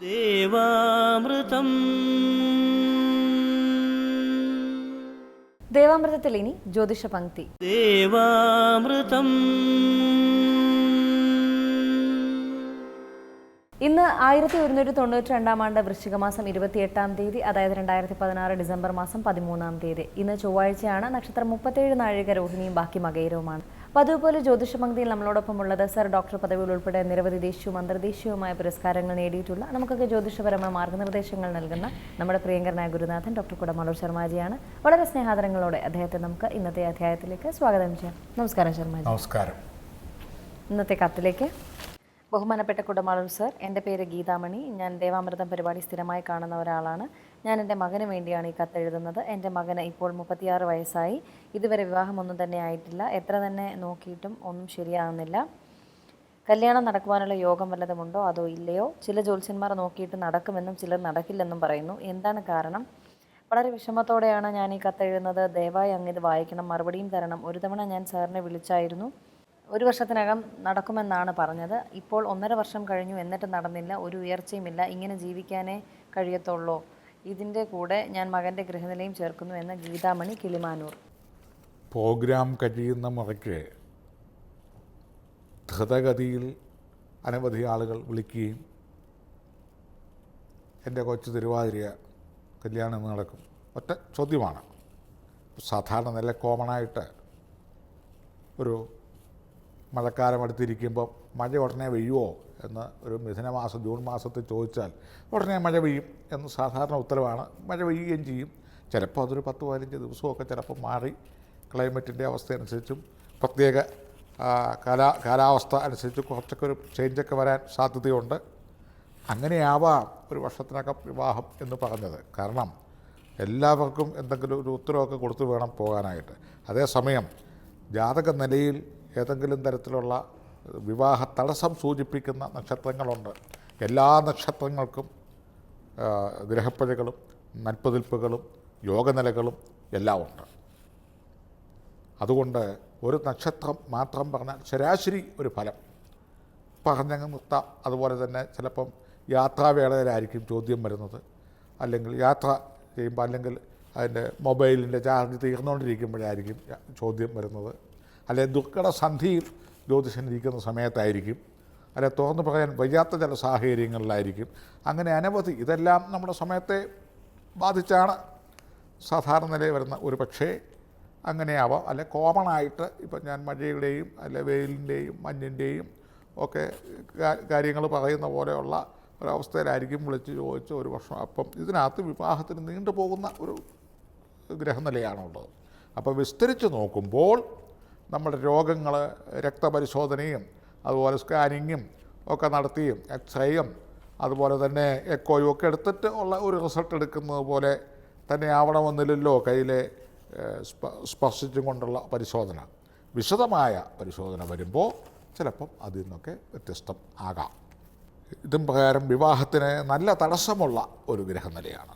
ദേവാമൃതം. ദേവാമൃതത്തിൽ ഇനി ജ്യോതിഷ പങ്ക്തി. ദേവാമൃതം. ഇന്ന് 1192 വൃശ്ചികമാസം 28 തീയതി, അതായത് 2016 ഡിസംബർ മാസം 13 തീയതി. ഇന്ന് ചൊവ്വാഴ്ചയാണ്. നക്ഷത്രം 37 നാഴിക രോഹിണിയും ബാക്കി മകയിരവുമാണ്. പതിവ് പോലെ ജ്യോതിഷ പങ്ക്തിയിൽ നമ്മളോടൊപ്പം ഉള്ളത് സർ ഡോക്ടർ പദവികൾ ഉൾപ്പെടെ നിരവധി ദേശീയവും അന്തർദേശീയവുമായ പുരസ്കാരങ്ങൾ നേടിയിട്ടുള്ള, നമുക്കൊക്കെ ജ്യോതിഷപരമായ മാർഗ്ഗനിർദ്ദേശങ്ങൾ നൽകുന്ന നമ്മുടെ പ്രിയങ്കരനായ ഗുരുനാഥൻ ഡോക്ടർ കുടമാളൂർ ശർമാജിയാണ്. വളരെ സ്നേഹാദരങ്ങളോടെ അദ്ദേഹത്തെ നമുക്ക് ഇന്നത്തെ അധ്യായത്തിലേക്ക് സ്വാഗതം ചെയ്യാം. നമസ്കാരം ശർമാജി. നമസ്കാരം. ഇന്നത്തെ കത്തിലേക്ക്. ബഹുമാനപ്പെട്ട കുടമാളൂർ സർ, എൻ്റെ പേര് ഗീതാമണി. ഞാൻ ദേവാമൃതം പരിപാടി സ്ഥിരമായി കാണുന്ന ഒരാളാണ്. ഞാൻ എൻ്റെ മകന് വേണ്ടിയാണ് ഈ കത്തെഴുതുന്നത്. എൻ്റെ മകന് ഇപ്പോൾ 36 വയസ്സായി. ഇതുവരെ വിവാഹമൊന്നും തന്നെ ആയിട്ടില്ല. എത്ര തന്നെ നോക്കിയിട്ടും ഒന്നും ശരിയാകുന്നില്ല. കല്യാണം നടക്കുവാനുള്ള യോഗം വല്ലതുമുണ്ടോ അതോ ഇല്ലയോ? ചില ജ്യോത്സ്യന്മാർ നോക്കിയിട്ട് നടക്കുമെന്നും ചിലർ നടക്കില്ലെന്നും പറയുന്നു. എന്താണ് കാരണം? വളരെ വിഷമത്തോടെയാണ് ഞാൻ ഈ കത്തെഴുതുന്നത്. ദയവായി അങ്ങ് ഇത് വായിക്കണം, മറുപടിയും തരണം. ഒരു തവണ ഞാൻ സാറിനെ വിളിച്ചായിരുന്നു. 1 വർഷത്തിനകം നടക്കുമെന്നാണ് പറഞ്ഞത്. ഇപ്പോൾ 1.5 വർഷം കഴിഞ്ഞു, എന്നിട്ട് നടന്നില്ല. ഒരു ഉയർച്ചയുമില്ല. ഇങ്ങനെ ജീവിക്കാനേ കഴിയത്തുള്ളൂ. ഇതിൻ്റെ കൂടെ ഞാൻ മകൻ്റെ ഗൃഹനിലയും ചേർക്കുന്നു എന്ന് ഗീതാമണി, കിളിമാനൂർ. പ്രോഗ്രാം കഴിയുന്ന മുറയ്ക്ക് ധൃതഗതിയിൽ അനവധി ആളുകൾ വിളിക്കുകയും എൻ്റെ കൊച്ചു തിരുവാതിര കല്യാണം നടക്കും. ഒറ്റ ചോദ്യമാണ്. സാധാരണ നല്ല കോമണായിട്ട് ഒരു മഴക്കാലം അടുത്തിരിക്കുമ്പം മഴ ഉടനെ പെയ്യുമോ എന്ന് ഒരു മിഥുനമാസം ജൂൺ മാസത്തിൽ ചോദിച്ചാൽ ഉടനെ മഴ പെയ്യും എന്ന് സാധാരണ ഉത്തരവാണ്. മഴ പെയ്യുകയും ചെയ്യും. ചിലപ്പോൾ അതൊരു 10-15 ദിവസമൊക്കെ ചിലപ്പോൾ മാറി ക്ലൈമറ്റിൻ്റെ അവസ്ഥ അനുസരിച്ചും പ്രത്യേക കാലാവസ്ഥ അനുസരിച്ച് കുറച്ചൊക്കെ ഒരു ചേഞ്ചൊക്കെ വരാൻ സാധ്യതയുണ്ട്. അങ്ങനെയാവാം 1 വർഷത്തിനകം വിവാഹം എന്ന് പറഞ്ഞത്. കാരണം എല്ലാവർക്കും എന്തെങ്കിലും ഒരു ഉത്തരവൊക്കെ കൊടുത്തു വേണം പോകാനായിട്ട്. അതേസമയം ജാതക നിലയിൽ ഏതെങ്കിലും തരത്തിലുള്ള വിവാഹ തടസ്സം സൂചിപ്പിക്കുന്ന നക്ഷത്രങ്ങളുണ്ട്. എല്ലാ നക്ഷത്രങ്ങൾക്കും ഗ്രഹപ്പഴകളും നൽപ്പതിൽപ്പുകളും യോഗനിലകളും എല്ലാം ഉണ്ട്. അതുകൊണ്ട് ഒരു നക്ഷത്രം മാത്രം പറഞ്ഞാൽ ശരാശരി ഒരു ഫലം പറഞ്ഞങ്ങ് നിർത്താം. അതുപോലെ തന്നെ ചിലപ്പം യാത്രാവേളയിലായിരിക്കും ചോദ്യം വരുന്നത്, അല്ലെങ്കിൽ യാത്ര ചെയ്യുമ്പോൾ, അല്ലെങ്കിൽ അതിൻ്റെ മൊബൈലിൻ്റെ ചാർജ് തീർന്നുകൊണ്ടിരിക്കുമ്പോഴായിരിക്കും ചോദ്യം വരുന്നത്, അല്ലെങ്കിൽ ദുർഘട സന്ധിയിൽ ജ്യോതിഷനിരിക്കുന്ന സമയത്തായിരിക്കും, അല്ലെ തുറന്നു പറയാൻ വയ്യാത്ത ചില സാഹചര്യങ്ങളിലായിരിക്കും. അങ്ങനെ അനവധി ഇതെല്ലാം നമ്മുടെ സമയത്തെ ബാധിച്ചാണ് സാധാരണ നിലയിൽ വരുന്ന. ഒരു പക്ഷേ അങ്ങനെയാവാം. അല്ലെ കോമണായിട്ട് ഇപ്പം ഞാൻ മഴയുടെയും അല്ലെ വെയിലിൻ്റെയും മഞ്ഞിൻ്റെയും ഒക്കെ കാര്യങ്ങൾ പറയുന്ന പോലെയുള്ള ഒരവസ്ഥയിലായിരിക്കും വിളിച്ച് ചോദിച്ച് 1 വർഷം. അപ്പം ഇതിനകത്ത് വിവാഹത്തിന് നീണ്ടുപോകുന്ന ഒരു ഗ്രഹനിലയാണുള്ളത്. അപ്പോൾ വിസ്തരിച്ച് നോക്കുമ്പോൾ നമ്മുടെ രോഗങ്ങൾ രക്തപരിശോധനയും അതുപോലെ സ്കാനിങ്ങും ഒക്കെ നടത്തിയും എക്സ്റേയും അതുപോലെ തന്നെ എക്കോയും ഒക്കെ എടുത്തിട്ട് ഉള്ള ഒരു റിസൾട്ട് എടുക്കുന്നത് പോലെ തന്നെ ആവണമെന്നില്ലല്ലോ കയ്യിലെ സ്പർശിച്ചും കൊണ്ടുള്ള പരിശോധന. വിശദമായ പരിശോധന വരുമ്പോൾ ചിലപ്പം അതിൽ നിന്നൊക്കെ വ്യത്യസ്തം ആകാം. ഇതും പ്രകാരം വിവാഹത്തിന് നല്ല തടസ്സമുള്ള ഒരു ഗ്രഹനിലയാണ്.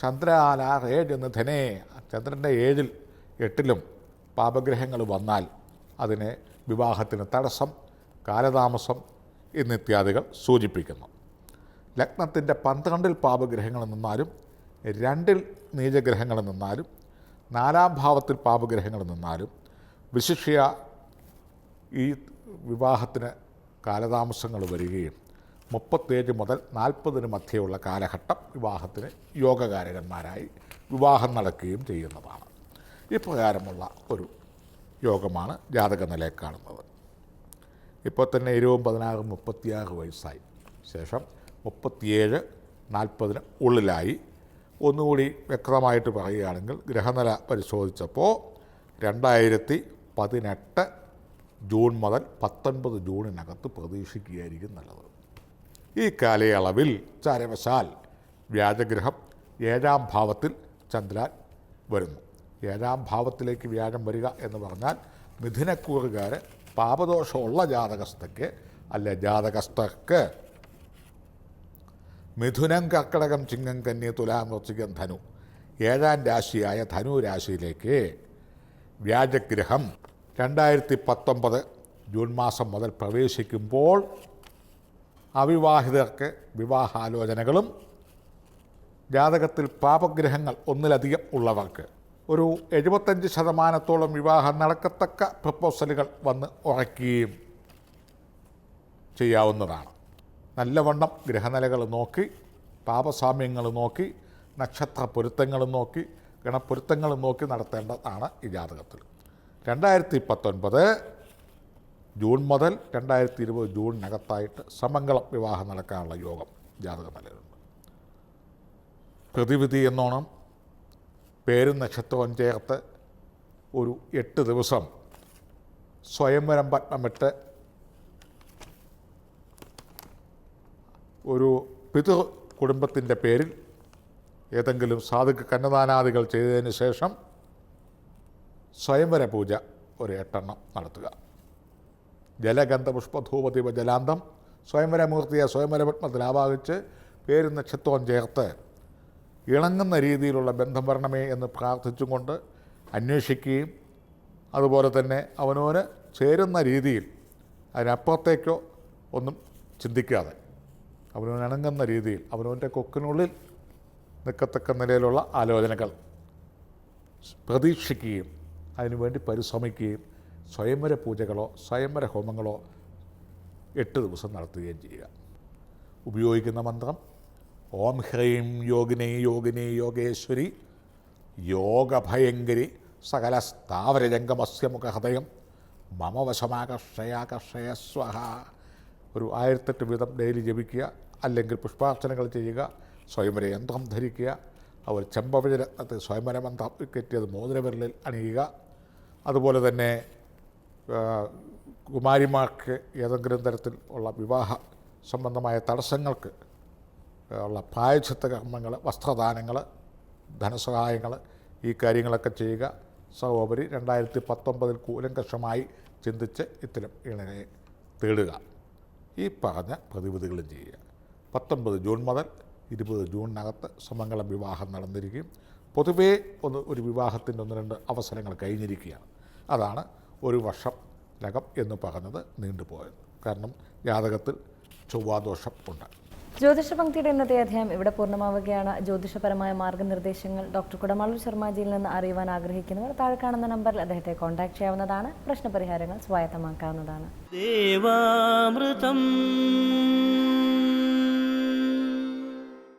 ചന്ദ്രാല 7 നിധനേ, ചന്ദ്രൻ്റെ 7-ൽ 8-ലും പാപഗ്രഹങ്ങൾ വന്നാൽ അതിനെ വിവാഹത്തിന് തടസ്സം, കാലതാമസം എന്നിത്യാദികൾ സൂചിപ്പിക്കുന്നു. ലഗ്നത്തിൻ്റെ 12-ൽ പാപഗ്രഹങ്ങൾ നിന്നാലും 2-ൽ നീചഗ്രഹങ്ങൾ നിന്നാലും 4-ാം ഭാവത്തിൽ പാപഗ്രഹങ്ങൾ നിന്നാലും വിശിഷ്യ ഈ വിവാഹത്തിന് കാലതാമസങ്ങൾ വരികയും 37 മുതൽ 40 മധ്യയുള്ള കാലഘട്ടം വിവാഹത്തിന് യോഗകാരകന്മാരായി വിവാഹം നടക്കുകയും ചെയ്യുന്നതാണ്. ഇപ്രകാരമുള്ള ഒരു യോഗമാണ് ജാതക നിലയിൽ കാണുന്നത്. ഇപ്പോൾ തന്നെ 20, 16, 36 വയസ്സായി. ശേഷം 37, 40 ഉള്ളിലായി. ഒന്നുകൂടി വ്യക്തമായിട്ട് പറയുകയാണെങ്കിൽ ഗ്രഹനില പരിശോധിച്ചപ്പോൾ 2018 ജൂൺ മുതൽ 19 ജൂണിനകത്ത് പ്രതീക്ഷിക്കുകയായിരിക്കും നല്ലത്. ഈ കാലയളവിൽ ചാരവശാൽ വ്യാഴഗ്രഹം 7-ാം ഭാവത്തിൽ ചന്ദ്രൻ വരുന്നു. 7-ാം ഭാവത്തിലേക്ക് വ്യാഴം വരിക എന്ന് പറഞ്ഞാൽ മിഥുനക്കൂറുകാർ പാപദോഷമുള്ള ജാതകസ്ഥയ്ക്ക് അല്ല ജാതകസ്ഥർക്ക് മിഥുനം, കർക്കടകം, ചിങ്ങം, കന്നി, തുലാം, വൃശ്ചികം, ധനു 7-ാം രാശിയായ ധനു രാശിയിലേക്ക് വ്യാഴഗ്രഹം 2019 ജൂൺ മാസം മുതൽ പ്രവേശിക്കുമ്പോൾ അവിവാഹിതർക്ക് വിവാഹാലോചനകളും, ജാതകത്തിൽ പാപഗ്രഹങ്ങൾ ഒന്നിലധികം ഉള്ളവർക്ക് ഒരു 75% വിവാഹം നടക്കത്തക്ക പ്രപ്പോസലുകൾ വന്ന് ഉറയ്ക്കുകയും ചെയ്യാവുന്നതാണ്. നല്ലവണ്ണം ഗ്രഹനിലകൾ നോക്കി, പാപസാമ്യങ്ങൾ നോക്കി, നക്ഷത്ര പൊരുത്തങ്ങൾ നോക്കി, ഗണപ്പൊരുത്തങ്ങൾ നോക്കി നടത്തേണ്ടതാണ് ഈ ജാതകത്തിൽ. 2019 ജൂൺ മുതൽ 2020 ജൂണിനകത്തായിട്ട് സമംഗളം വിവാഹം നടക്കാനുള്ള യോഗം ജാതക നിലയിലുണ്ട്. പ്രതിവിധി എന്നോണം പേരും നക്ഷത്രവും ചേർത്ത് ഒരു 8 ദിവസം സ്വയംവരം പത്മമിട്ട് ഒരു പിതൃ കുടുംബത്തിൻ്റെ പേരിൽ ഏതെങ്കിലും സാധുക്ക് കന്യദാനാദികൾ ചെയ്തതിന് ശേഷം സ്വയംവര പൂജ ഒരു 8 എണ്ണം നടത്തുക. ജലഗന്ധ പുഷ്പധൂപദീപ ജലാന്തം സ്വയംവരമൂർത്തിയെ സ്വയംവരപത്മത്തിൽ ആവാഹിച്ച് പേരും നക്ഷത്രവും ചേർത്ത് ഇണങ്ങുന്ന രീതിയിലുള്ള ബന്ധം വരണമേ എന്ന് പ്രാർത്ഥിച്ചുകൊണ്ട് അന്വേഷിക്കുകയും അതുപോലെ തന്നെ അവനവന് ചേരുന്ന രീതിയിൽ അതിനപ്പുറത്തേക്കോ ഒന്നും ചിന്തിക്കാതെ അവനവന് ഇണങ്ങുന്ന രീതിയിൽ അവനവൻ്റെ കൊക്കിനുള്ളിൽ നിൽക്കത്തക്ക നിലയിലുള്ള ആലോചനകൾ പ്രതീക്ഷിക്കുകയും അതിനുവേണ്ടി പരിശ്രമിക്കുകയും സ്വയംവര പൂജകളോ സ്വയംവര ഹോമങ്ങളോ 8 ദിവസം നടത്തുകയും ചെയ്യുക. ഉപയോഗിക്കുന്ന മന്ത്രം ഓം ഹ്രീം യോഗിനേ യോഗിനേ യോഗേശ്വരി യോഗഭയങ്കരി സകല സ്ഥാവരജംഗമസ്യ മുഖഹൃദയം മമ വശമാകർഷയാകർഷയ സ്വഹ. ഒരു 1008 വീതം ഡെയിലി ജപിക്കുക, അല്ലെങ്കിൽ പുഷ്പാർച്ചനകൾ ചെയ്യുക, സ്വയംവര യന്ത്രം ധരിക്കുക, അവർ ചെമ്പവഴരത്നത്തിൽ സ്വയംവര മന്ത്രം കെറ്റിയത് മോതിരവിരലിൽ അണിയുക. അതുപോലെ തന്നെ കുമാരിമാർക്ക് ഏതെങ്കിലും തരത്തിൽ ഉള്ള വിവാഹ സംബന്ധമായ തടസ്സങ്ങൾക്ക് ഉള്ള പ്രായശ്ചിത്ത കർമ്മങ്ങൾ, വസ്ത്രദാനങ്ങൾ, ധനസഹായങ്ങൾ, ഈ കാര്യങ്ങളൊക്കെ ചെയ്യുക. സർവോപരി 2019 കൂലങ്കഷമായി ചിന്തിച്ച് ഇത്തരം ഇണയെ തേടുക. ഈ പറഞ്ഞ പ്രതിവിധികളും ചെയ്യുക. 19 ജൂൺ മുതൽ 20 ജൂണിനകത്ത് സമംഗളം വിവാഹം നടന്നിരിക്കും. പൊതുവേ ഒരു വിവാഹത്തിൻ്റെ 1-2 അവസരങ്ങൾ കഴിഞ്ഞിരിക്കുകയാണ്. അതാണ് ഒരു വർഷത്തിനകം എന്ന് പറഞ്ഞത് നീണ്ടുപോയത്. കാരണം ജാതകത്തിൽ ചൊവ്വാദോഷം ഉണ്ട്. ജ്യോതിഷ പങ്ക്തിയുടെ ഇന്നത്തെ അധ്യായം ഇവിടെ പൂർണ്ണമാവുകയാണ്. ജ്യോതിഷപരമായ മാർഗ്ഗനിർദ്ദേശങ്ങൾ ഡോക്ടർ കുടമാളൂർ ശർമാജിയിൽ നിന്ന് അറിയുവാൻ ആഗ്രഹിക്കുന്നവർ താഴെ കാണുന്ന നമ്പറിൽ അദ്ദേഹത്തെ കോൺടാക്ട് ചെയ്യാവുന്നതാണ്. പ്രശ്നപരിഹാരങ്ങൾ സ്വായത്തമാക്കാവുന്നതാണ്. ദേവാമൃതം